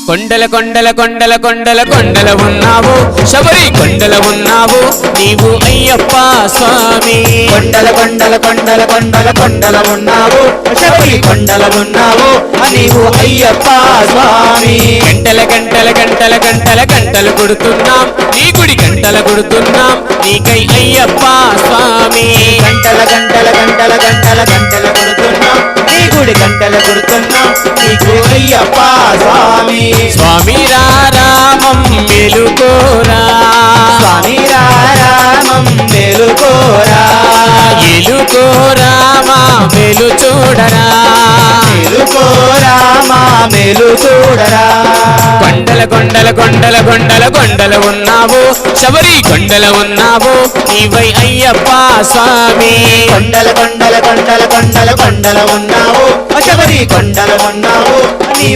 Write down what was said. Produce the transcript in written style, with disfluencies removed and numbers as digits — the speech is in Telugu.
కొండల కొండల కొండల కొండల కొండల ఉన్నావు శబరి కొండల ఉన్నావు నీవు అయ్యప్ప స్వామి కొండల కొండల కొండల కొండల కొండల ఉన్నావు శబరి కొండల ఉన్నావు నీవు అయ్యప్ప స్వామి గంటల గంటల గంటల గంటల గంటలు కొడుతున్నాం నీ గుడి గంటల కొడుతున్నాం నీకై అయ్యప్ప స్వామి గంటల గంటల గంటల గంటల గంటల కొడుతున్నాం నీ గుడి గంటల కొడుతున్నాం నీకు అయ్యప్ప స్వామి స్వామి రామం మెలుకోరా స్వామి రామం మేలుకోరా ఎలుకోరా మా మెలు చూడరా మేలుకోరా మా మేలు చూడరా కొండల కొండల కొండల కొండల కొండల ఉన్నావు శబరి కొండల ఉన్నావు నీవై అయ్యప్ప స్వామి కొండల కొండల కొండల కొండల కొండల ఉన్నావు శబరి కొండల ఉన్నావు నీవు